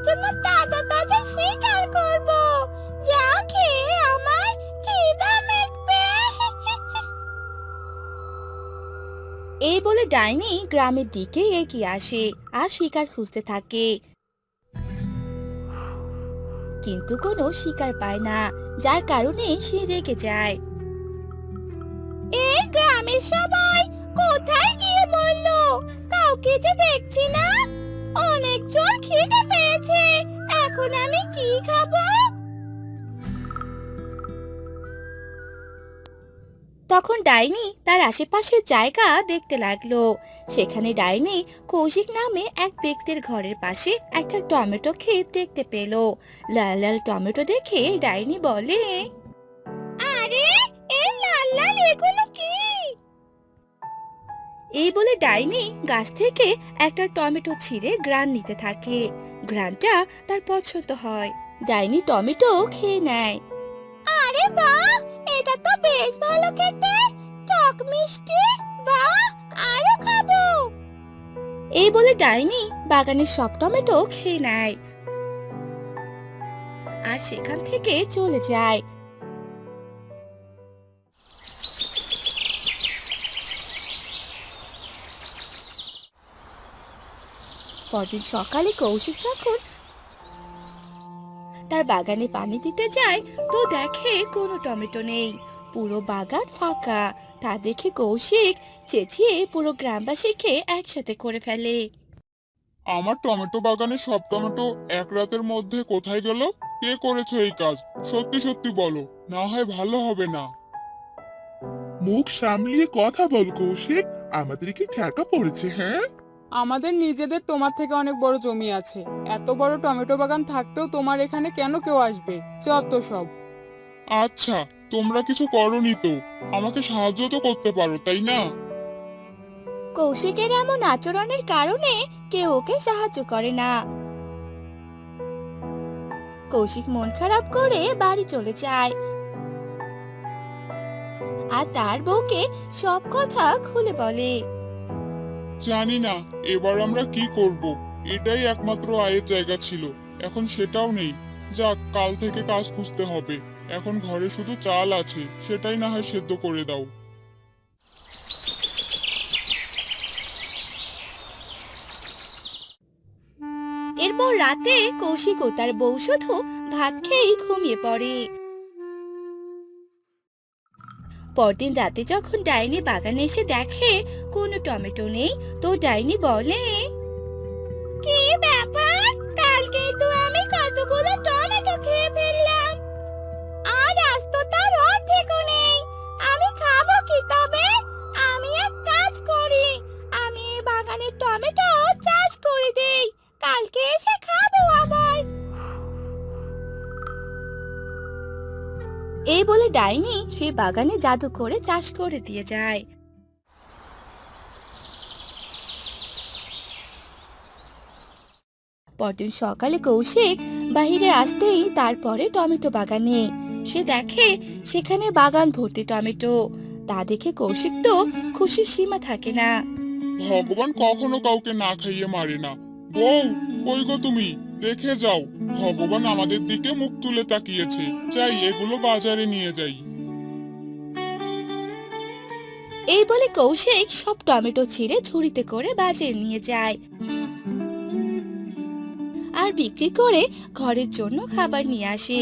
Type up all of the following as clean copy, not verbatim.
জন্য তাজা তাজা শিকার করব, যা খেয়ে আমার খিদা মিটবে। এই বলে ডাইনি গ্রামের দিকে এগিয়ে আসে আর শিকার খুঁজতে থাকে, কিন্তু কোনো শিকার পায় না, যার কারণে সে রেগে যায়। এই গ্রামের সবাই কোথায় গিয়ে মরলো? কাউকে যে দেখছি না। অনেক জোর খিদে পেয়েছে, এখন আমি কি খাবো? তখন ডাইনি তার আশেপাশের জায়গা দেখতে লাগলো। সেখানে ডাইনি কৌশিক নামে এক ব্যক্তির ঘরের পাশে একটা টমেটো ক্ষেত দেখতে পেল। লাল লাল টমেটো দেখে ডাইনি বলে, আরে এই লাল লাল এগুলো কি? এই বলে ডাইনি গাছ থেকে একটা টমেটো ছিঁড়ে গ্রান নিতে থাকে। গ্রানটা তার পছন্দ হয়, ডাইনি টমেটো খেয়ে নেয়। আরে বাহ, এটা তো বেশ ভালো খেতে, টক মিষ্টি। বাহ, আরো খাবো। এই বলে ডাইনি বাগানের সব টমেটো খেয়ে নেয় আর সেখান থেকে চলে যায়। পরদিন সকালে কৌশিক যখন তার বাগানে পানি দিতে যায়, তো দেখে কোনো টমেটো নেই, পুরো বাগান ফাঁকা। তা দেখে কৌশিক চেঁচিয়ে পুরো গ্রামবাসীকে একসাথে করে ফেলে। আমার টমেটো বাগানের সব টমেটো এক রাতের মধ্যে কোথায় গেল? কে করেছে এই কাজ? সত্যি সত্যি বলো, না হয় ভালো হবে না। মুখ সামলিয়ে কথা বল কৌশিক, আমাদের কি ঠেকা পড়েছে? হ্যাঁ, আমাদের নিজেদের তোমার থেকে অনেক বড় জমি আছে, এত বড় টমেটো বাগান থাকতেও তোমার এখানে কেন কেউ আসবে? যত সব। আচ্ছা, তোমরা কিছু করনি তো, আমাকে সাহায্য তো করতে পারো তাই না? কৌশিকের এমন আচরণের কারণে কেউ ওকে সাহায্য করে না। কৌশিক মন খারাপ করে বাড়ি চলে যায় আর তার বউকে সব কথা খুলে বলে। জানি না এবার আমরা কি করব। এটাই একমাত্র আয়ের জায়গা ছিল, এখন সেটাও নেই। যাক, কাল থেকে কাজ খুঁজতে হবে। এখন ঘরে শুধু চাল আছে, সেটাই না হয় সেদ্ধ করে দাও। এরপর রাতে কৌশিক ও তার বউ শুধু ভাত খেয়েই ঘুমিয়ে পড়ে। পরদিন রাতে যখন ডাইনি বাগানে এসে দেখে কোনো টমেটো নেই, তো ডাইনি বলে, কি ব্যাপার, কালকেই তো আমি কতগুলো টমেটো খেয়ে ফেললাম, আর আজ তো তার অর্ধেকও নেই। আমি খাবো কি তবে? আমি এক কাজ করি, আমি এই বাগানের টমেটো চাষ করে দেই, কালকে এসে খাবো আবার। এই বলে ডাইনি সেই বাগানে জাদু করে চাষ করে দিয়ে যায়। পরদিন সকালে কৌশিক বাহিরে আসতেই তারপরে টমেটো বাগানে সে দেখে সেখানে বাগান ভর্তি টমেটো। তা দেখে কৌশিক তো খুশির সীমা থাকে না। ভগবান কখনো কাউকে না খাইয়ে মারে না। বউ, কই গো তুমি? দেখে যাও, ভগবান আমাদের দিকে মুখ তুলে তাকিয়েছে। চাই এগুলো বাজারে নিয়ে যাই। এই বলে কৌশিক সব টমেটো ছিঁড়ে ঝুড়িতে করে বাজারে নিয়ে যায় আর বিক্রি করে ঘরের জন্য খাবার নিয়ে আসে।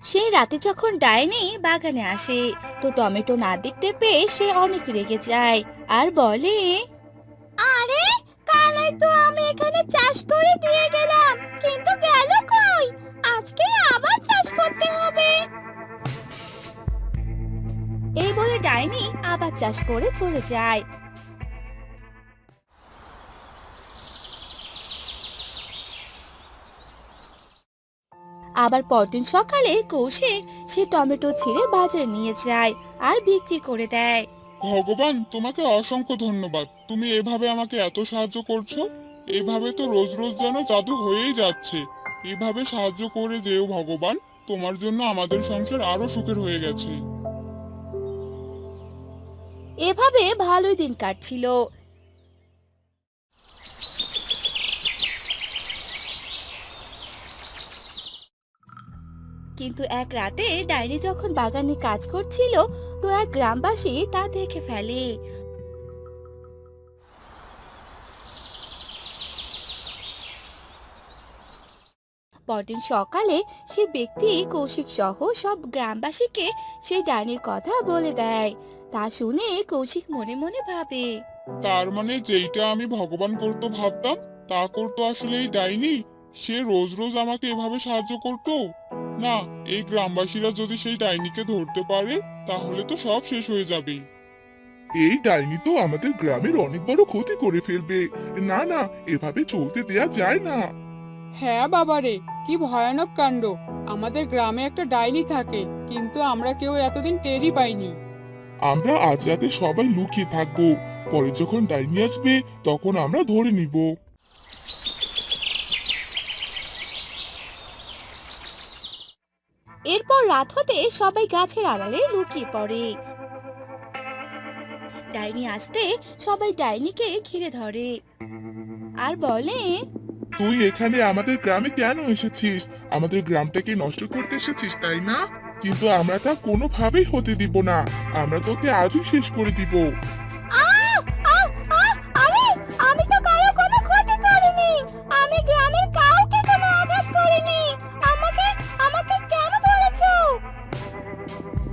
সেই রাতে যখন ডাইনি বাগানে আসে, তো টমেটো না দেখতে পেয়ে সে অনেক রেগে যায় আর বলে, আরে কালই তো আমি এখানে চাষ করে দিয়ে গেলাম, কিন্তু গেল কই? আজকে আবার চাষ করতে হবে। এই বলে ডাইনি আবার চাষ করে চলে যায়। আবার পরদিন সকালে কৌশিক সে টমেটো ছিঁড়ে বাজারে নিয়ে যায় আর বিক্রি করে দেয়। ভগবান, তোমাকে অসংখ্য ধন্যবাদ। তুমি এভাবে আমাকে এত সাহায্য করছো। এভাবে তো রোজ রোজ যেন জাদু হয়েই যাচ্ছে। এভাবে সাহায্য করে যেও ভগবান। তোমার জন্য আমাদের সংসার আরো সুখের হয়ে গেছে। এভাবে ভালোই দিন কাটছিল। কিন্তু এক রাতে ডাইনি যখন বাগানে কাজ করছিল, তো এক গ্রামবাসী তা দেখে ফেলে। পরদিন সকালে সে ব্যক্তি কৌশিক সহ সব গ্রামবাসীকে সেই ডাইনির কথা বলে দেয়। তা শুনে কৌশিক মনে মনে ভাবে, তার মানে যেইটা আমি ভগবান করতো ভাবতাম, তা করতো আসলে এই ডাইনি। সে রোজ রোজ আমাকে এভাবে সাহায্য করতো। না, এই গ্রামবাসীরা যদি সেই ডাইনিকে ধরতে পারে, তাহলে তো সব শেষ হয়ে যাবে। এই ডাইনি তো আমাদের গ্রামের অনেক বড় ক্ষতি করে ফেলবে। না না, এভাবে চলতে দেয়া যায় না। হ্যাঁ বাবারে, কি ভয়ানক কাণ্ড! আমাদের গ্রামে একটা ডাইনি থাকে, কিন্তু আমরা কেউ এতদিন টেরই পাইনি। আমরা আজ রাতে সবাই লুকিয়ে থাকবো, পরে যখন ডাইনি আসবে তখন আমরা ধরে নিব। এরপর রাত হতে সবাই গাছের আড়ালে লুকিয়ে পড়ে। ডাইনি আসতে সবাই ডাইনিকে ঘিরে ধরে আর বলে, তুই এখানে আমাদের গ্রামে কেন এসেছিস? আমাদের গ্রামটাকে নষ্ট করতে এসেছিস, তাই না? কিন্তু আমরা তা কোনোভাবেই হতে দিব না। আমরা তোকে আজই শেষ করে দিব। আহ! আহ! আহ! আরে, আমি তো কারো কোনো ক্ষতি করিনি। আমি গ্রামের কাউকে কোনো আঘাত করিনি। আমাকে আমাকে কেন ধরেছো?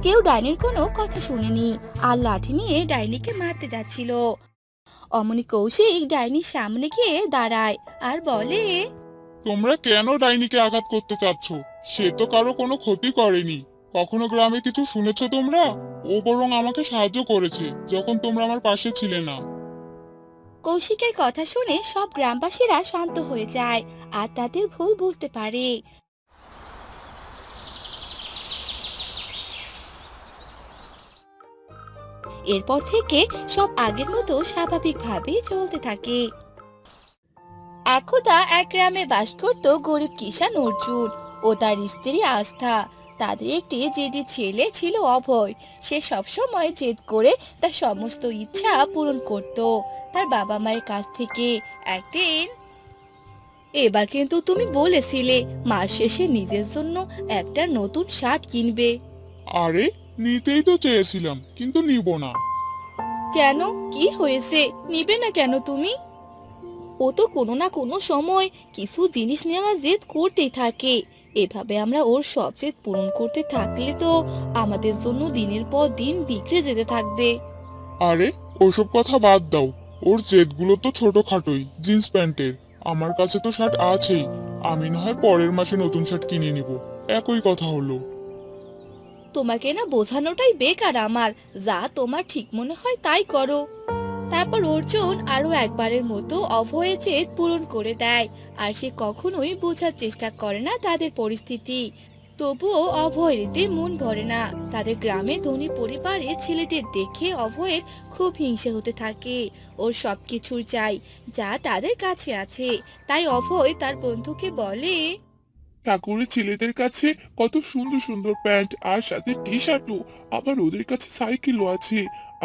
কেউ ডাইনির কোনো কথা শুনেনি আর লাঠি নিয়ে ডাইনিকে মারতে যাচ্ছিল। অমনি কৌশিক ডাইনির সামনে গিয়ে দাঁড়ায় আর বলে, তোমরা কেন ডাইনিকে আঘাত করতে চাচ্ছ? সে তো কারো কোনো ক্ষতি করেনি। কখনো গ্রামে কিছু শুনেছো তোমরা? ও বরং আমাকে সাহায্য করেছে, যখন তোমরা আমার পাশে ছিলে না। কৌশিকের কথা শুনে সব গ্রামবাসীরা শান্ত হয়ে যায় আর তাদের ভুল বুঝতে পারে। এরপর থেকে সব আগের মতো স্বাভাবিকভাবে চলতে থাকে। একদা এক গ্রামে বাস করত গরিব কিষান অর্জুন ও তার স্ত্রী আস্থা। তাদের একটি জেদি ছেলে ছিল অভয়। সে সবসময় জেদ করে তার সমস্ত ইচ্ছা পূরণ করত তার বাবা মায়ের কাছ থেকে। একদিন, এবার কিন্তু তুমি বলেছিলে মাস শেষে নিজের জন্য একটা নতুন শার্ট কিনবে। আরে, নিতেই তো চেয়েছিলাম, কিন্তু নিব না। কেন, কি হয়েছে? নিবে না কেন তুমি? ও তো কোনো না কোনো সময় কিছু জিনিস নেওয়ার জেদ করতেই থাকে। এভাবে আমরা ওর সব জেদ পূরণ করতে থাকলে তো আমাদের জন্য দিনের পর দিন বিগড়ে যেতে থাকবে। আরে, ওসব কথা বাদ দাও। ওর জেদগুলো তো ছোটখাটোই, জিন্স প্যান্টের। আমার কাছে তো শার্ট আছেই। আমি না হয় পরের মাসে নতুন শার্ট কিনে নিব। একই কথা হলো। তোমাকে না বোঝানোটাই বেকার আমার। যা তোমার ঠিক মনে হয় তাই করো। তারপর অর্জুন আরো একবারের মতো অভয়ের জেদ পূরণ করে দেয়। আর সে কখনোই বোঝার চেষ্টা করে না তাদের পরিস্থিতি। তবুও অভয়ের এতে মন ভরে না। তাদের গ্রামে ধনী পরিবারে ছেলেদের দেখে অভয়ের খুব হিংসে হতে থাকে। ওর সবকিছুর চাই যা তাদের কাছে আছে। তাই অভয় তার বন্ধুকে বলে, ঠাকুরের ছেলেদের কাছে কত সুন্দর সুন্দর প্যান্ট আর সাথে টি শার্টও, আবার ওদের কাছে সাইকেলও আছে।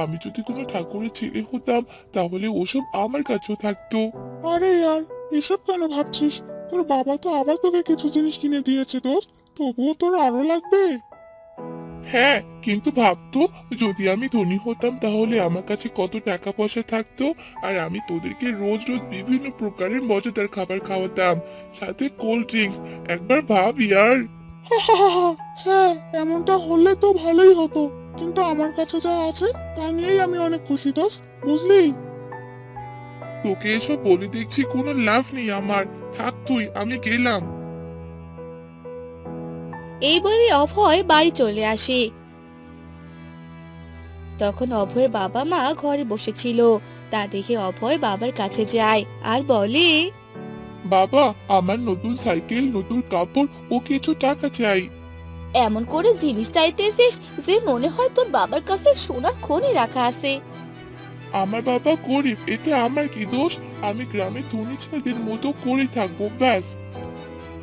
আমি যদি কোনো ঠাকুরের ছেলে হতাম তাহলে ওসব আমার কাছেও থাকতো। আরে ইয়ার, এসব কেন ভাবছিস? তোর বাবা তো আবার তোকে কিছু জিনিস কিনে দিয়েছে দোস্ত। তবুও তোর আরো লাগবে? হ্যাঁ, কিন্তু ভাবতো যদি আমি ধনী হতাম তাহলে আমার কাছে কত টাকা পয়সা থাকতো, আর আমি তোদেরকে রোজ রোজ বিভিন্ন প্রকারের মজাদার খাবার খাওয়াতাম, সাথে কোল্ড ড্রিঙ্কস। একবার ভাব ইয়ার। হ্যাঁ, এমনটা হলে তো ভালোই হতো। কিন্তু আমার কাছে যা আছে তা নিয়েই আমি অনেক খুশি দোস্ত, বুঝলি? তোকে এসব বলে দেখছি কোনো লাভ নেই আমার। থাক তুই, আমি গেলাম। এই বলে অভয় বাড়ি চলে আসে। তখন অভয়ের বাবা মা ঘরে বসেছিল। তা দেখে অভয় বাবার কাছে যায় আর বলে, বাবা, আমার নতুন সাইকেল, নতুন কাপড় ও কিছু টাকা চাই। এমন করে জিনিস চাইতেছিস যে মনে হয় তোর বাবার কাছে সোনার খনি রাখা আছে। আমার বাবা গরিব, এতে আমার কি দোষ? আমি গ্রামের ধনী ছেলেদের মতো করে থাকবো, ব্যাস।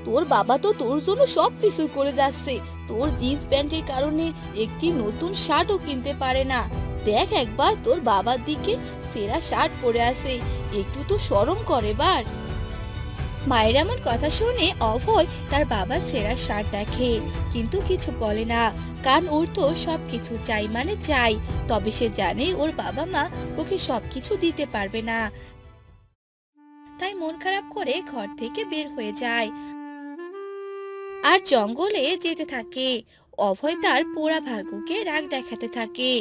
তোর বাবা তো তোর জন্য সবকিছু করে যাচ্ছে। তোর জিন্স প্যান্টের কারণে একটি নতুন শার্টও কিনতে পারে না। দেখ একবার তোর বাবার দিকে, সেরা শার্ট পরে আছে, একটু তো শরম করে বার। মায়ের এমন কথা শুনে অভয় তার বাবার ছেঁড়া শার্ট দেখে, কিন্তু কিছু বলে না, কারণ ওর তো সবকিছু চাই মানে চাই। তবে সে জানে ওর বাবা মা ওকে সবকিছু দিতে পারবে না, তাই মন খারাপ করে ঘর থেকে বের হয়ে যায় আর জঙ্গলে যেতে থাকে। অভয় তার পোড়া ভাগ্যকে রাগ দেখাতে থাকে।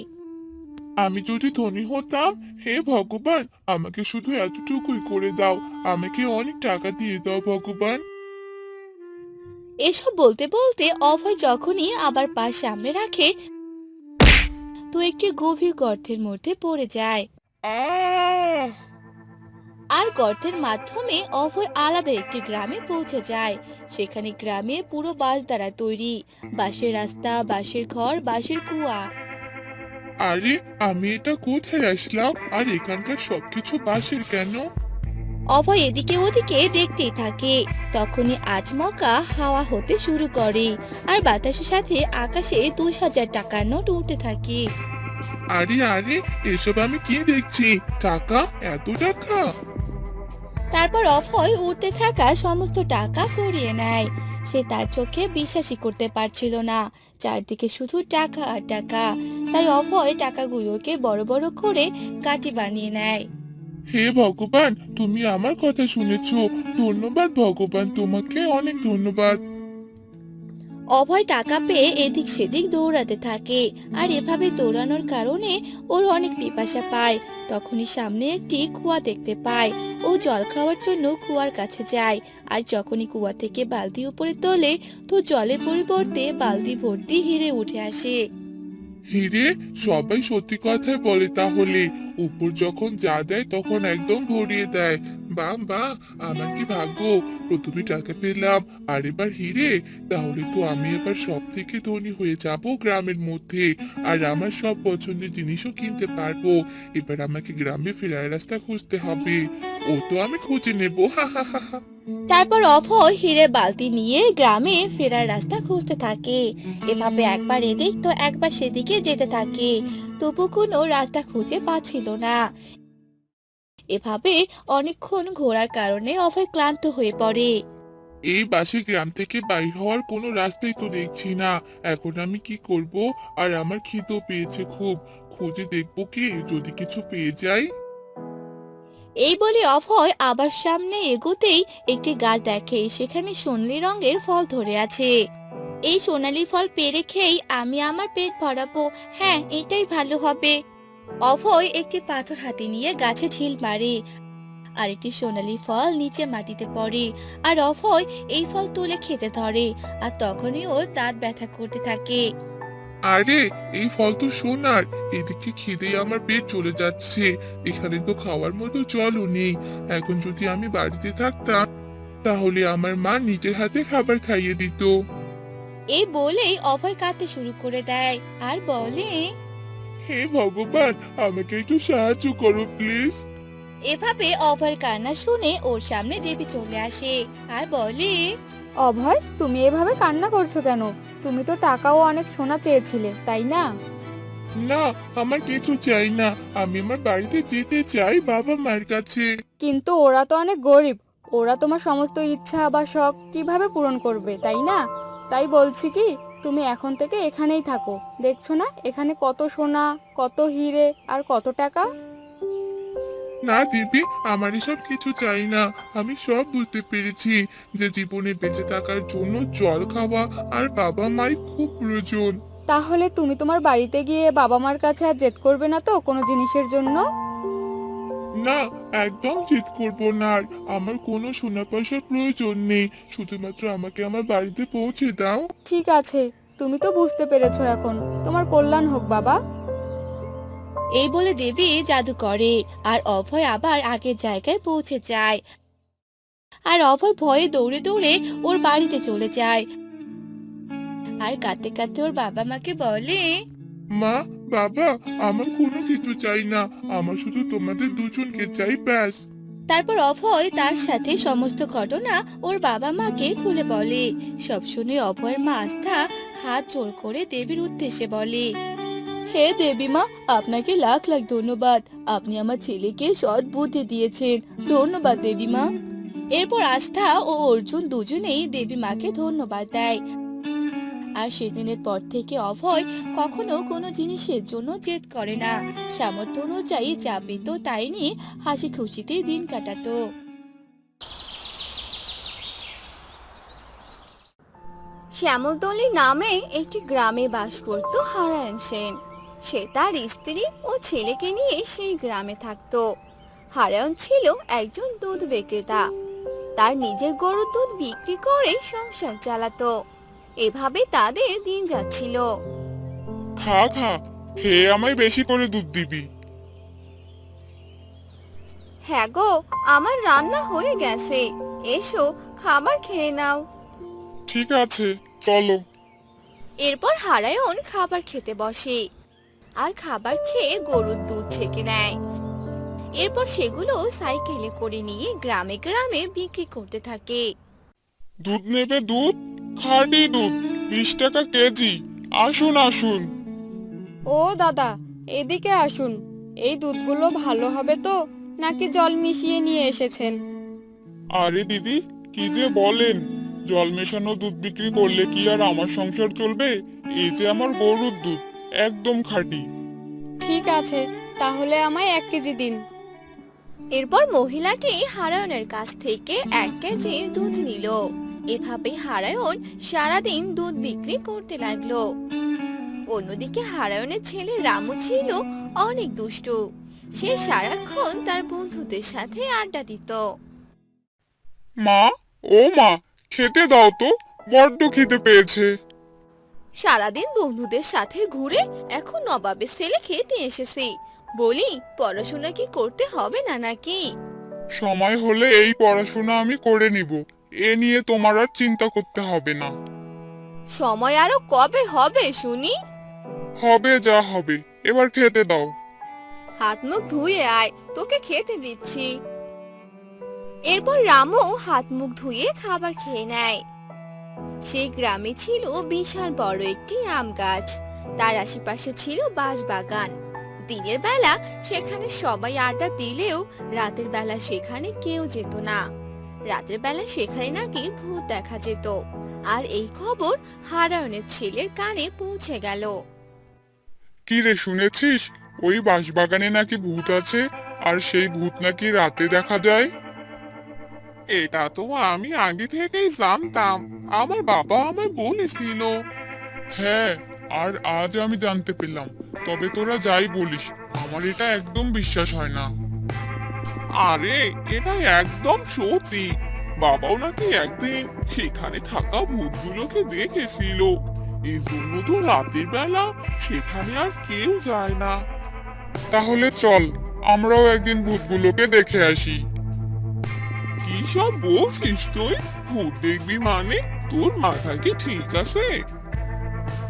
আমি যদি ধনী হতাম, হে ভগবান, আমাকে শুধু এতটুকুই করে দাও। আমাকে অনেক টাকা দিয়ে দাও ভগবান। এসব বলতে বলতে অভয় যখনই আবার পা সামনে রাখে, তো একটি গভীর গর্তের মধ্যে পড়ে যায়। আহ আর গর্তের মাধ্যমে অভয় আলাদা একটি গ্রামে পৌঁছে যায়। সেখানে গ্রামে পুরো বাঁশ দ্বারা তৈরি, বাঁশের রাস্তা, বাঁশের ঘর, বাঁশের কুয়া। আরে, আমি এটা কোথায় আসলাম? আর এখানকার সবকিছু বাঁশের কেন? অভয় এদিকে ওদিকে দেখতেই থাকে। তখনই আচমকা হাওয়া হতে শুরু করে, আর বাতাসের সাথে আকাশে 2000 টাকার নোট উঠতে থাকে। আরে আরে, এসব আমি কি দেখছি? টাকা, এত টাকা! তারপর অভয় উঠতে থাকা সমস্ত টাকা কুড়িয়ে নেয়। সে তার চোখে বিশ্বাসই করতে পারছিল না, চারদিকে শুধু টাকা আর টাকা। তাই অভয় টাকাগুলোকে বড় বড় করে কাঠি বানিয়ে নেয়। হে ভগবান, তুমি আমার কথা শুনেছো। ধন্যবাদ ভগবান, তোমাকে অনেক ধন্যবাদ। অভয় টাকা পেয়ে এদিক সেদিক দৌড়াতে থাকে, আর এভাবে দৌড়ানোর কারণে ওর অনেক পিপাসা পায়। তখনই সামনে একটি কুয়া দেখতে পায়। ও জল খাওয়ার জন্য কুয়ার কাছে যায়, আর যখনই কুয়া থেকে বালতি উপরে তোলে, তো জলের পরিবর্তে বালতি ভর্তি হিরে উঠে আসে। হিরে? সবাই সত্যি কথাই বলে তাহলে। উপর যখন যা দেয় তখন একদম ভরিয়ে দেয়। বাহ বাহ, আমার কি ভাগ্য! প্রথমে টাকা পেলাম, আর এবার হিরে। তাহলে তো আমি এবার সব থেকে ধনী হয়ে যাব গ্রামের মধ্যে। আর আমার সব পছন্দের জিনিসও কিনতে পারবো। এবার আমাকে গ্রামে ফেরার রাস্তা খুঁজতে হবে। ও তো আমি খুঁজে নেবো, হা হা হা হা। তারপর অভয় হিরে বালতি নিয়ে গ্রামে ফেরার রাস্তা খুঁজতে থাকে। এভাবে একবার এদিক তো একবার সেদিকে যেতে থাকে, তবু কোনো রাস্তা খুঁজে পাচ্ছিল না। এভাবে অনেকক্ষণ ঘোরার কারণে অভয় ক্লান্ত হয়ে পড়ে। এই বাসে গ্রাম থেকে বাইর হওয়ার কোনো রাস্তাই তো দেখছি না। এখন আমি কি করব? আর আমার খিদেও পেয়েছে খুব। খুঁজে দেখবো কি, যদি কিছু পেয়ে যাই। এই বলে অভয় আবার সামনে এগোতেই একটি গাছ দেখে, সেখানে সোনালী রঙের ফল ধরে আছে। এই সোনালী ফল পেড়ে খেয়েই আমি আমার পেট ভরাবো। হ্যাঁ, এটাই ভালো হবে। অভয় একটি পাথর হাতে নিয়ে গাছে ঢিল মারে, আর একটি সোনালী ফল নিচে মাটিতে পড়ে। আর অভয় এই ফল তুলে খেতে ধরে, আর তখনই ওর দাঁত ব্যথা করতে থাকে। আরে, এই ফল তো সোনার। এদিকে খিদেই আমার পেট চলে যাচ্ছে। এখানে তো খাওয়ার মতো জলও নেই। এখন যদি আমি বাড়িতে থাকতাম, তাহলে আমার মা নিজের হাতে খাবার খাইয়ে দিত। এই বলেই অভয় কাঁদতে শুরু করে দেয় আর বলে, হে ভগবান, আমাকে একটু সাহায্য করো প্লিজ। এভাবে অভয়ের কান্না শুনে ওর সামনে দেবী চলে আসে আর বলে, অভয়, তুমি এভাবে কান্না করছো কেন? তুমি তো টাকাও অনেক সোনা চেয়েছিলে, তাই না? না, আমার কিছু চাই না। আমি আমার বাড়িতে যেতে চাই, বাবা মায়ের কাছে। কিন্তু ওরা তো অনেক গরিব। ওরা তোমার সমস্ত ইচ্ছা বা শখ কিভাবে পূরণ করবে, তাই না? তাই বলছি কি, তুমি এখন থেকে এখানেই থাকো। দেখছো না এখানে কত সোনা, কত হিরে আর কত টাকা। না দিদি, আমার এসব কিছু চাই না। আমি সব বুঝতে পেরেছি যে জীবনে বেঁচে থাকার জন্য জল খাওয়া আর বাবা মাই খুব প্রয়োজন। তাহলে তুমি তোমার বাড়িতে গিয়ে বাবা মার কাছে আর জেদ করবে না তো কোনো জিনিসের জন্য? না, একদম জিদ করব না আর। আমার কোনো সোনা পয়সার প্রয়োজন নেই। শুধুমাত্র আমাকে আমার বাড়িতে পৌঁছে দাও। ঠিক আছে, তুমি তো বুঝতে পেরেছো এখন। তোমার কল্যাণ হোক বাবা। এই বলে দেবী জাদু করে, আর অভয় আবার আগের জায়গায় পৌঁছে যায়। আর অভয় ভয়ে দৌড়ে দৌড়ে ওর বাড়িতে চলে যায়, আর কাঁদতে কাঁদতে ওর বাবা মাকে বলে, মা, বাবা, আমার কোনো কিছু চাই না। আমার শুধু তোমাদের দুজনকে চাই, ব্যাস। তারপর অভয় তার সাথে সমস্ত ঘটনা ওর বাবা মাকে খুলে বলে। সব শুনে অভয়ের মা আস্থা হাত জোড় করে দেবীর উদ্দেশ্যে বলে, হে দেবী মা, আপনাকে লাখ লাখ ধন্যবাদ। আপনি আমার ছেলেকে সৎ বুদ্ধি দিয়েছেন। ধন্যবাদ দেবী মা। এরপর আস্থা ও অর্জুন দুজনেই দেবী মাকে ধন্যবাদ দেয়। আর সেদিনের পর থেকে অভয় কখনো কোনো জিনিসের জন্য জেদ করে না। সামর্থ্য অনুযায়ী যা পেত তাই নিয়ে হাসি খুশিতে দিন কাটাতো। শ্যামলতলী নামে একটি গ্রামে বাস করত হারায়ণ সেন। সে তার স্ত্রী ও ছেলেকে নিয়ে সেই গ্রামে থাকতো। হারায়ণ ছিল একজন দুধ বিক্রেতা। তার নিজের গরুর দুধ বিক্রি করে সংসার চালাতো। এভাবে তাদের দিন যাচ্ছিল। খা খা, খেয়ে আমায় বেশি করে দুধ দিবি। হ্যাঁ গো, আমার রান্না হয়ে গেছে, এসো খাবার খেয়ে নাও। ঠিক আছে, চলো। এরপর হারায়ণ খাবার খেতে বসে আর খাবার খেয়ে গরুর দুধ ছেঁকে নেয়। এরপর সেগুলো সাইকেলে করে নিয়ে গ্রামে গ্রামে বিক্রি করতে থাকে। দুধ নেবে? দুধ, খাঁটি দুধ, 20 টাকা কেজি। আসুন আসুন। ও দাদা, এদিকে আসুন। এই দুধগুলো ভালো হবে তো, নাকি জল মিশিয়ে নিয়ে এসেছেন? আরে দিদি, কি যে বলেন! জল মেশানো দুধ বিক্রি করলে কি আর আমার সংসার চলবে? এই যে আমার গরুর দুধ, একদম খাঁটি। ঠিক আছে, তাহলে আমায় 1 কেজি দিন। এরপর মহিলাটি হারায়ণের কাছ থেকে 1 কেজি দুধ নিল। এভাবে হারায়ণ সারাদিন দুধ বিক্রি করতে লাগলো। অন্যদিকে হারায়ণের ছেলে রামু ছিল অনেক দুষ্টু। সে সারাক্ষণ তার বন্ধুদের সাথে আড্ডা দিত। মা, ও মা, খেতে দাও তো, বড্ড খিদে পেয়েছে। সারাদিন বন্ধুদের সাথে ঘুরে এখন নবাবের ছেলে খেতে এসেছে। বলি, পড়াশোনা কি করতে হবে না নাকি? সময় হলে এই পড়াশোনা আমি করে নিব, এ নিয়ে তোমার আর চিন্তা করতে হবে না। সময় আরো কবে হবে শুনি? হবে যা হবে, এবার খেতে দাও। হাত মুখ ধুয়ে আয়, তোকে খেতে দিচ্ছি। এরপর রামু হাত মুখ ধুয়ে খাবার খেয়ে নেয়। সেই গ্রামে ছিল বিশাল বড় একটি আম গাছ। তার আশেপাশে ছিল বাঁশবাগান। দিনের বেলা সেখানে সবাই আড্ডা দিলেও রাতের বেলা সেখানে কেউ যেত না। রাতের বেলা সেখানে নাকি ভূত দেখা যেত। আর এই খবর হারায়ণের ছেলের কানে পৌঁছে গেল। কি রে, শুনেছিস? ওই বাঁশবাগানে নাকি ভূত আছে, আর সেই ভূত নাকি রাতে দেখা যায়। এটা তো আমি আগে থেকেই জানতাম, আমার বাবা আমায় বলেছিল। হ্যাঁ, আর আজ আমি জানতে পেলাম। তবে তোরা যাই বলিস, আমার এটা একদম বিশ্বাস হয় না। আরে, এটা একদম সত্যি। বাবাও নাকি একদিন সেখানে থাকা ভূতগুলোকে দেখেছিল। এই জন্য তো রাতের বেলা সেখানে আর কেউ যায় না। তাহলে চল, আমরাও একদিন ভূতগুলোকে দেখে আসি। কি সব বলছিস তুই? ভূত দেখবি মানে? তোর মাথা কি ঠিক আছে?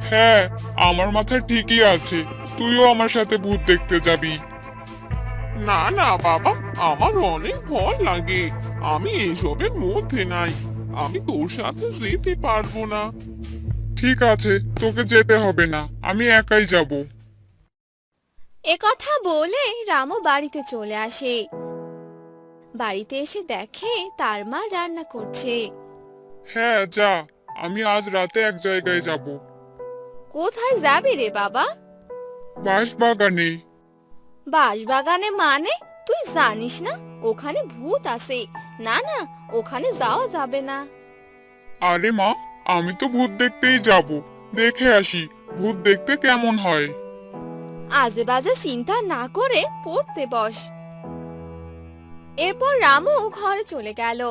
হ্যাঁ, আমার মাথায় ঠিকই আছে। তুইও আমার সাথে ভূত দেখতে যাবি? না না বাবা, আমার অনেক ভয় লাগে। আমি এসবের মধ্যে নাই। আমি তোর সাথে যেতে পারবো না। ঠিক আছে, তোকে যেতে হবে না, আমি একাই যাব। কথা বলে রামু বাড়িতে চলে আসে। বাড়িতে এসে দেখে তার মা রান্না করছে। হ্যাঁ যা, আমি আজ রাতে এক জায়গায় যাব। কোথায় যাবি রে বাবা? বাঁশবাগানে। বাঁশবাগানে মানে? তুই জানিস না ওখানে ভূত আছে? না না, ওখানে যাওয়া যাবে না। আরে মা, আমি তো ভূত দেখতেই যাব। দেখে আসি ভূত দেখতে কেমন হয়। আজে বাজে চিন্তা না করে পড়তে বস। এরপর রামু ঘরে চলে গেল।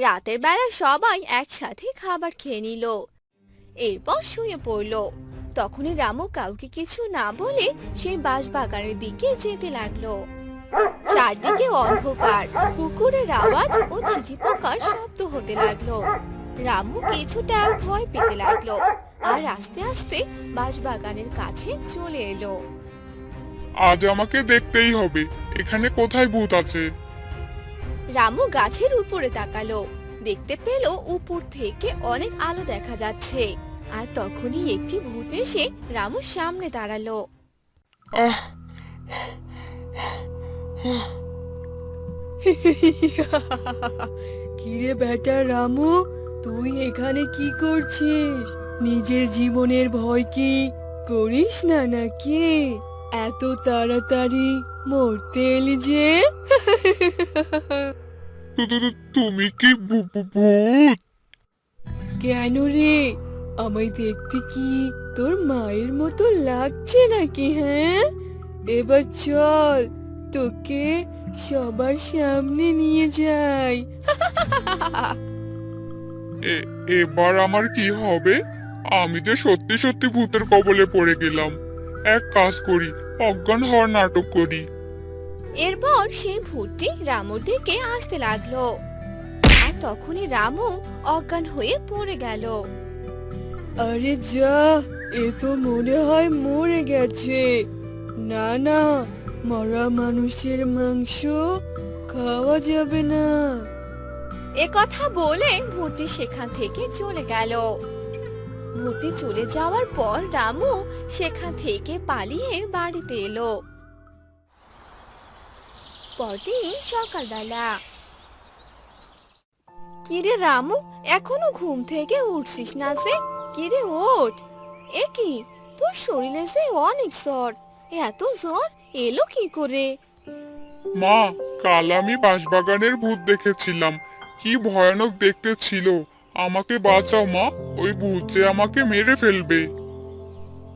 রাতের বেলা সবাই একসাথে খাবার খেয়ে নিল। এরপর শুয়ে পড়ল। তখনই রামু কাউকে কিছু না বলে সেই বাঁশবাগানের দিকে যেতে লাগলো। চারদিকে অন্ধকার, কুকুরের আওয়াজ ও ঝিঝি পোকার শব্দ হতে লাগলো। রামু কিছুটা ভয় পেতে লাগলো আর আস্তে আস্তে বাঁশবাগানের কাছে চলে এলো। আজ আমাকে দেখতেই হবে, এখানে কোথায় ভূত আছে। রামু গাছের উপরে তাকালো। দেখতে পেল উপর থেকে অনেক আলো দেখা যাচ্ছে। আর তখনই একটি ভূত এসে রামুর সামনে দাঁড়ালো। আহ কিরে বেটা রামু, তুই এখানে কি করছিস? নিজের জীবনের ভয় কি করিস না নাকি? এত তাড়াতাড়ি মরতে এলি যে? তুমি কি ভূত? কেন রে, আমায় দেখতে কি তোর মায়ের মতো লাগছে নাকি? হ্যাঁ, এবার চল, তোকে সবার সামনে নিয়ে যাই। এবার আমার কি হবে? আমি তো সত্যি সত্যি ভূতের কবলে পড়ে গেলাম। এক কাজ করি, অজ্ঞান হওয়ার নাটক করি। এরপর সেই ভূতটি রামুর দিকে আসতে লাগলো। আর তখনই রামু অজ্ঞান হয়ে পড়ে গেল। আরে যা, এ তো মনে হয় মরে গেছে। না না, মরা মানুষের মাংস খাওয়া যাবে না। এ কথা বলে ভূতটি সেখান থেকে চলে গেল। ভূতটি চলে যাওয়ার পর রামু সেখান থেকে পালিয়ে বাড়িতে এলো। পরদিন সকালবেলা। কিরে রামু, এখনো ঘুম থেকে উঠছিস না যে? কিরে ওঠ। এ কি, তোর শরীরে যে অনেক জ্বর। এত জ্বর এলো কি করে? মা, কাল আমি বাঁশবাগানের ভূত দেখেছিলাম। কি ভয়ানক দেখতে ছিল। আমাকে বাঁচাও মা, ওই ভূত যে আমাকে মেরে ফেলবে।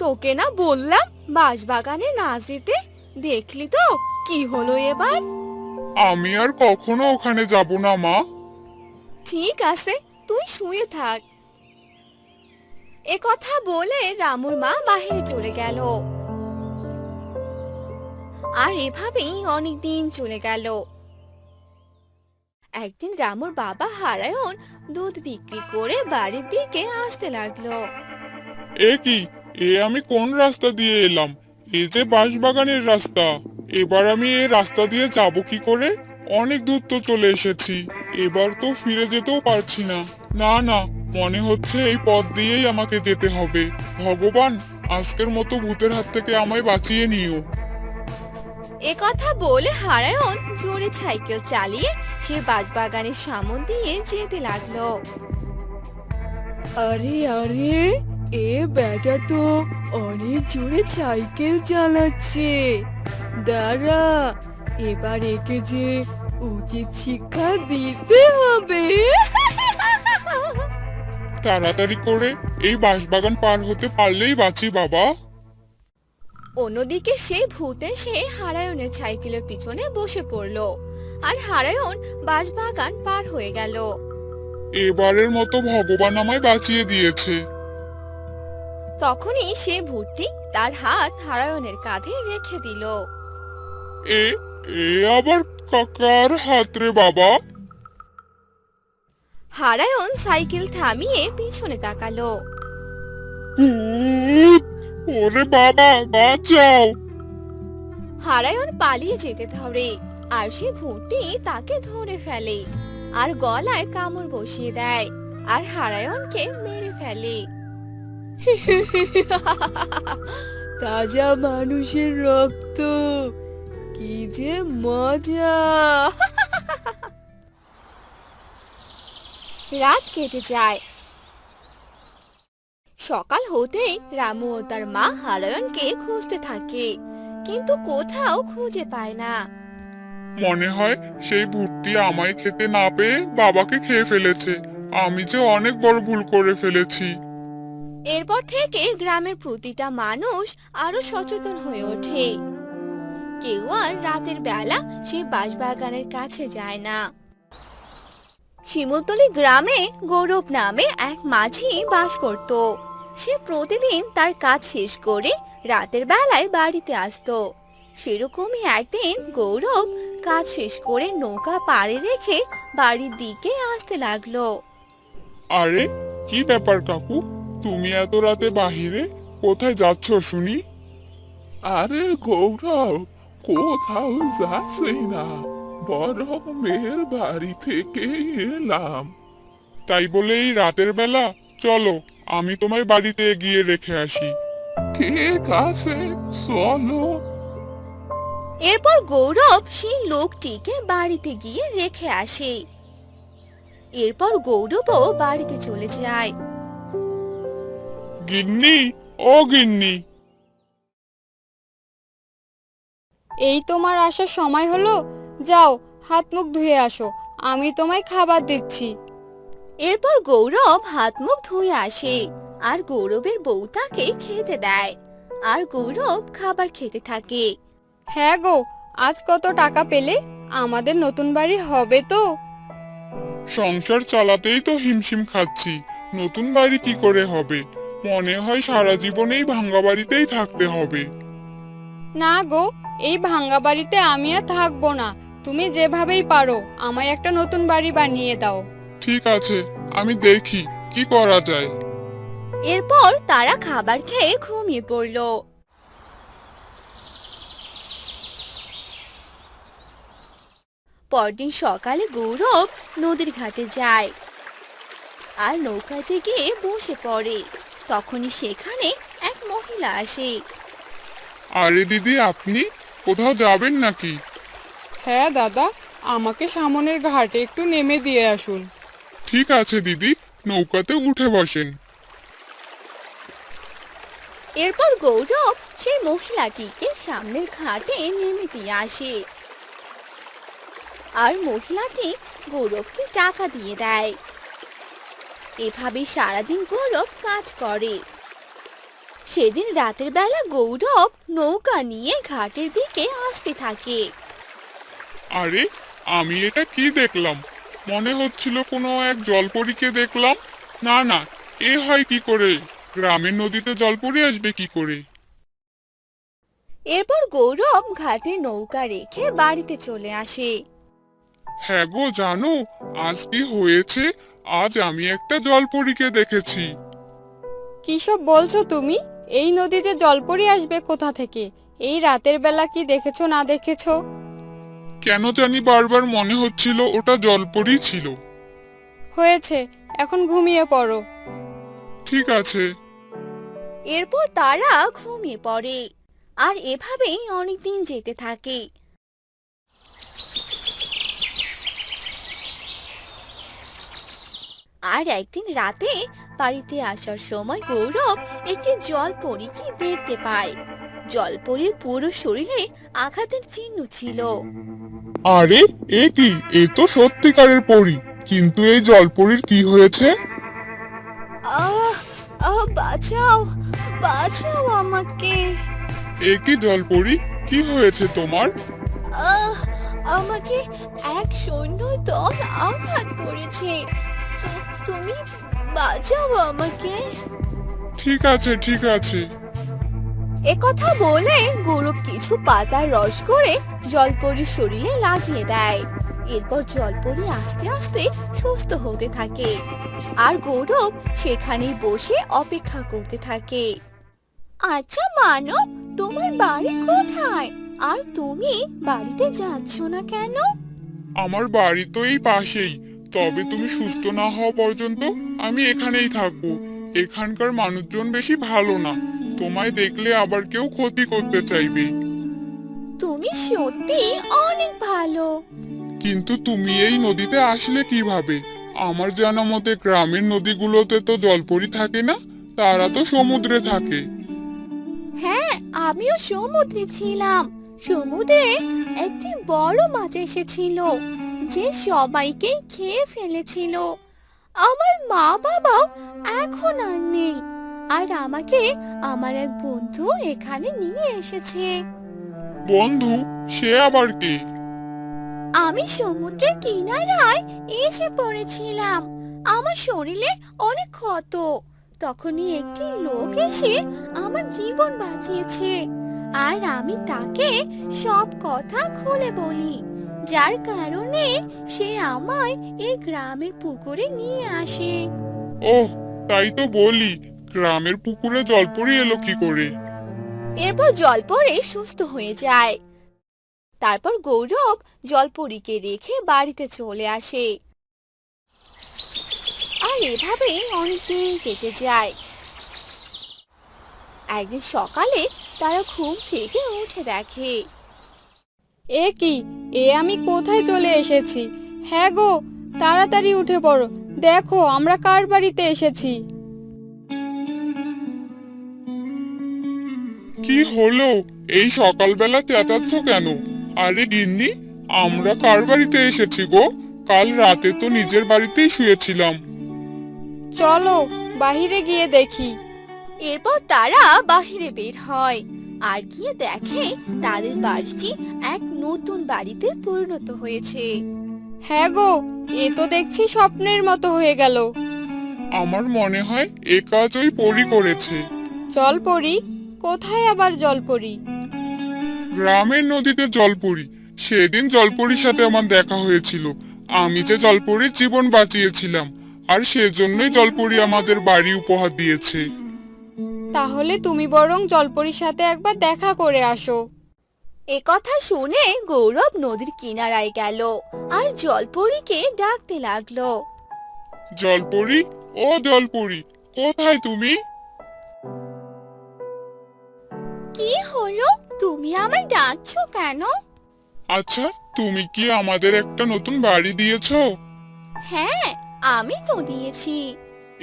তোকে না বললাম বাঁশবাগানে না যেতে? দেখলি তো কি হলো এবার? আমি আর কখনো ওখানে যাব না মা। ঠিক আছে, তুই শুয়ে থাক। এ কথা বলে রামুর মা বাহিরে চলে গেল। আর এভাবেই অনেক দিন চলে গেল। একদিন রামুর বাবা হারায়ন দুধ বিক্রি করে বাড়ির দিকে আসতে লাগলো। এ কি, আমি কোন রাস্তা দিয়ে এলাম? এ যে বাঁশবাগানের রাস্তা। এবার আমি এই রাস্তা দিয়ে যাব কি করে? অনেক দূর তো চলে এসেছি। এবার তো ফিরে যেতেও পারছি না। না না, মনে হচ্ছে এই পথ দিয়েই আমাকে যেতে হবে। ভগবান, আজকের মতো ভূতের হাত থেকে আমায় বাঁচিয়ে নিও। এ কথা বলে হারায়ন জোরে সাইকেল চালিয়ে সে বাঁশবাগানের সামন দিয়ে যেতে লাগলো। আরে আরে, এ বেটা তো অনেক জোরে সাইকেল চালাচ্ছে। দাঁড়া, এবার একে যে উচিত শিক্ষা দিতে হবে। তাড়াতাড়ি করে এই বাঁশবাগান পার হতে পারলেই বাঁচি বাবা। অন্যদিকে সেই ভূত এসে হারায়নের সাইকেলের পিছনে বসে পড়লো। আর হারায়ন বাঁশবাগান পার হয়ে গেল। এবারের মতো ভগবান আমায় বাঁচিয়ে দিয়েছে। তখনই সে ভূতটি তার হাত হারায়নের কাঁধে রেখে দিল। এ এ আবার কাকার হাত রে বাবা? হারায়ন সাইকেল থামিয়ে পিছনে তাকালো। ভূত! ওরে বাবা, বাঁচাও! হারায়ন পালিয়ে যেতে ধরে। আর সে ভূতটি তাকে ধরে ফেলে আর গলায় কামড় বসিয়ে দেয় আর হারায়নকে মেরে ফেলে। তাজা মানুষের রক্ত, কি যে মজা। রাত কেটে যায়। সকাল হতেই রামু ও তার মা হারায়নকে খুঁজতে থাকে, কিন্তু কোথাও খুঁজে পায় না। মনে হয় সেই ভূতটি আমায় খেতে না পেয়ে বাবাকে খেয়ে ফেলেছে। আমি যে অনেক বড় ভুল করে ফেলেছি। এরপর থেকে গ্রামের প্রতিটা মানুষ আরো সচেতন হয়ে ওঠে। কেউ আর রাতের বেলা সে বাঁশবাগানের কাছে যায় না। শিমুলতলি গ্রামে গৌরব নামে এক মাঝি বাস করত। সে প্রতিদিন তার কাজ শেষ করে রাতের বেলায় বাড়িতে আসতো। সেরকমই একদিন গৌরব কাজ শেষ করে নৌকা পাড়ে রেখে বাড়ির দিকে আসতে লাগলো। আরে, কি ব্যাপার কাকু? তুমি এত রাতে বাহিরে কোথায় যাচ্ছ শুনি? আরে গৌরব, কোথাও যাচ্ছি না, বরং মেয়ের বাড়ি থেকে এলাম। তাই বলে এই রাতের বেলা? চলো, আমি তোমায় বাড়িতে গিয়ে রেখে আসি। ঠিক আছে, চলো। এরপর গৌরব সেই লোকটিকে বাড়িতে গিয়ে রেখে আসে। এরপর গৌরবও বাড়িতে চলে যায়। গিন্নি, ও গিন্নি। এই তোমার আসার সময় হলো, যাও হাত মুখ ধুয়ে আসো, আমি তোমায় খাবার দিচ্ছি। এরপর গৌরব হাত মুখ ধুয়ে আসে আর গৌরবের বউ তাকে খেতে দেয় আর গৌরব খাবার খেতে থাকে। হ্যাঁ গো, আজ কত টাকা পেলে? আমাদের নতুন বাড়ি হবে তো? সংসার চালাতেই তো হিমশিম খাচ্ছি, নতুন বাড়ি কি করে হবে? মনে হয় সারা জীবনেই ভাঙ্গা বাড়িতেই থাকতে হবে। না গো, এই ভাঙ্গা বাড়িতে আমি আর থাকবো না। তুমি যেভাবেই পারো আমায় একটা নতুন বাড়ি বানিয়ে দাও। ঠিক আছে, আমি দেখি কি করা যায়। এরপর তারা খাবার খেয়ে ঘুমিয়ে পড়ল। পরদিন সকালে গৌরব নদীর ঘাটে যায় আর নৌকাতে গিয়ে বসে পড়ে। তখনই সেখানে এক মহিলা আসে। আরে দিদি, আপনি কোথাও যাবেন নাকি? হ্যাঁ দাদা, আমাকে সামনের ঘাটে একটু নেমে দিয়ে আসুন। ঠিক আছে দিদি, নৌকাতে উঠে বসেন। এরপর গৌরব সেই মহিলাটিকে সামনের ঘাটে নেমে দিয়ে আসে আর মহিলাটি গৌরবকে টাকা দিয়ে দেয়। এভাবে সারাদিন গৌরব কাজ করে। সেদিন রাতের বেলা গৌরব নৌকা নিয়ে ঘাটের দিকে আসতে থাকে। আরে, আমি এটা কি দেখলাম? মনে হচ্ছিল কোনো এক জলপরীকে দেখলাম। না না, এ হয় কি করে? গ্রামের নদীতে জলপরী আসবে কি করে? এরপর গৌরব ঘাটে নৌকা রেখে বাড়িতে চলে আসে। হ্যাঁ গো, জানো আজ কি হয়েছে? আজ আমি একটা জলপরীকে দেখেছি। কিসব বলছো তুমি? এই নদীতে জলপরি আসবে কোথা থেকে? এই রাতের বেলা কি দেখেছো না দেখেছো? কেন জানি বারবার মনে হচ্ছিল ওটা জলপরী ছিল। হয়েছে, এখন ঘুমিয়ে পড়ো। ঠিক আছে। এরপর তারা ঘুমিয়ে পড়ে আর এভাবেই অনেকদিন যেতে থাকে। আর একদিন রাতে বাড়িতে আসার সময় গৌরব একটি জলপরীকে দেখতে পায়। জলপরীর পুরো শরীরে আঘাতের চিহ্ন ছিল। আরে, এ কি? এ তো সত্যিকারের পরী, কিন্তু এই জলপরীর কি হয়েছে? আহ আহ বাঁচাও, বাঁচাও আমাকে। এ কি জলপরী, কি হয়েছে তোমার? আহ আমাকে এক সৈন্য দল আঘাত করেছে। তুমি বাঁচাও আমাকে। ঠিক আছে, ঠিক আছে। একথা বলে গৌরব কিছু পাতার রস করে জলপরীর শরীরে লাগিয়ে দেয়। এরপর জলপরী আস্তে আস্তে সুস্থ হতে থাকে আর গৌরব সেখানেই বসে অপেক্ষা করতে থাকে। আচ্ছা মানব, তোমার বাড়ি কোথায় আর তুমি বাড়িতে যাচ্ছ না কেন? আমার বাড়ি তো এই পাশেই, তবে তুমি সুস্থ না হওয়া পর্যন্ত আমি এখানেই থাকবো। এখানকার মানুষজন বেশি ভালো না, তোমায় দেখলে আবার কেউ ক্ষতি করতে চাইবে। তুমি সত্যি অনেক ভালো। কিন্তু তুমি এই নদীতে আসলে কিভাবে? আমার জানা মতে গ্রামের নদীগুলোতে তো জলপরী থাকে না, তারা তো সমুদ্রে থাকে। হ্যাঁ, আমিও সমুদ্রে ছিলাম। সমুদ্রে একটি বড় মাছ এসেছিল যে সবাইকে খেয়ে ফেলেছিল। আমার মা বাবাও এখন আর নেই, আর আমাকে আমার এক বন্ধু এখানে নিয়ে এসেছে। বন্ধু? সে আবার কে? আমি সমুদ্রের কিনারায় এসে পড়েছিলাম। আমার শরীরে অনেক ক্ষত। তখনই একটি লোক এসে আমার জীবন বাঁচিয়েছে আর আমি তাকে সব কথা খুলে বলি, যার কারণে সে আমায় এই গ্রামের পুকুরে নিয়ে আসে। ওহ, তাই তো বলি, গ্রামের পুকুরে জলপরী এলো কি করে? এরপর জলপরি সুস্থ হয়ে যায়। তারপর গৌরব জলপরীকে রেখে বাড়িতে চলে আসে আর এভাবেই অনেকদিন কেটে যায়। একদিন সকালে তারা ঘুম থেকে উঠে দেখে এ কি, এ আমি কোথায় চলে এসেছি? হ্যাঁ গো, তাড়াতাড়ি উঠে পড়ো, দেখো আমরা কার বাড়িতে এসেছি। কি হলো, এই সকালবেলা চেঁচাচ্ছ কেন? আরে গিন্নি, আমরা কার বাড়িতে এসেছি গো? কাল রাতে তো নিজের বাড়িতেই শুয়েছিলাম। চলো বাহিরে গিয়ে দেখি। এরপর তারা বাহিরে বের হয় আর গিয়ে দেখে তাদের বাড়িটি এক নতুন বাড়িতে পরিণত হয়েছে। হ্যাঁ গো, এ তো দেখছি স্বপ্নের মতো হয়ে গেল। আমার মনে হয় এ কাজ ওই পরী করেছে। জলপরি? কোথায় আবার জলপরি? গ্রামের নদীতে জলপরী। সেদিন জলপরীর সাথে আমার দেখা হয়েছিল। আমি যে জলপরীর জীবন বাঁচিয়েছিলাম, আর সেজন্যই জলপরী আমাদের বাড়ি উপহার দিয়েছে। তাহলে তুমি বরং জলপরির সাথে একবার দেখা করে আসো। এ কথা শুনে গৌরব নদীর কিনারায় গেল আর জলপরীকে ডাকতে লাগলো। জলপরী, ও জলপরী, কোথায় তুমি? কি হলো, তুমি আমায় ডাকছো কেন? আচ্ছা, তুমি কি আমাদের একটা নতুন বাড়ি দিয়েছো? হ্যাঁ, আমি তো দিয়েছি।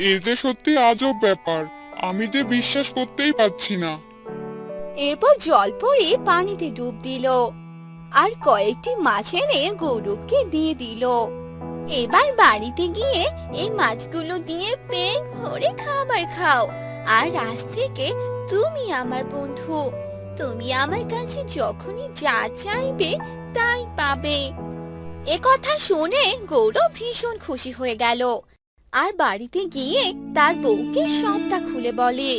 এ যে সত্যি আজব ব্যাপার, আমি যে বিশ্বাস করতেই পারছি না। এরপর জলপরি পানিতে ডুব দিল আর কয়েকটি মাছ এনে গৌরবকে দিয়ে দিল। এবার বাড়িতে গিয়ে এই মাছগুলো দিয়ে পেট ভরে খাবার খাও, আর আজ থেকে তুমি আমার বন্ধু। তুমি আমার কাছে যখনই যা চাইবে তাই পাবে। এ কথা শুনে গৌরব ভীষণ খুশি হয়ে গেল আর বাড়িতে গিয়ে তার বউকে সবটা খুলে বলে।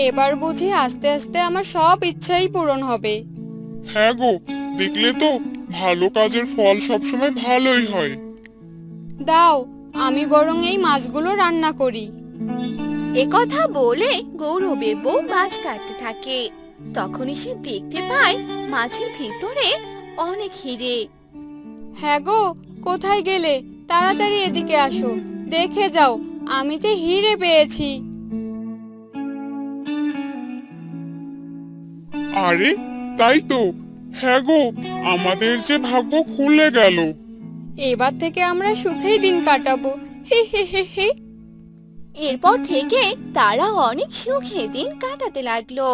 এবার বুঝি আস্তে আস্তে আমার সব ইচ্ছাই পূরণ হবে। হ্যাঁ গো, দেখলে তো, ভালো কাজের ফল সবসময় ভালোই হয়। দাও, আমি বরং এই মাছগুলো রান্না করি। এ কথা বলে গৌরবের বউ মাছ কাটতে থাকে। তখনই সে দেখতে পায় মাছের ভিতরে অনেক হিরে। হ্যাঁ গো, কোথায় গেলে? তাড়াতাড়ি এদিকে আসো, দেখে যাও আমি যে হিরে পেয়েছি। আরে তাই তো, হ্যাঁ গো, আমাদের যে ভাগ্য খুলে গেল। এবার থেকে আমরা সুখেই দিন কাটাবো, হি হি হি হি। এরপর থেকে তারা অনেক সুখে দিন কাটাতে লাগলো।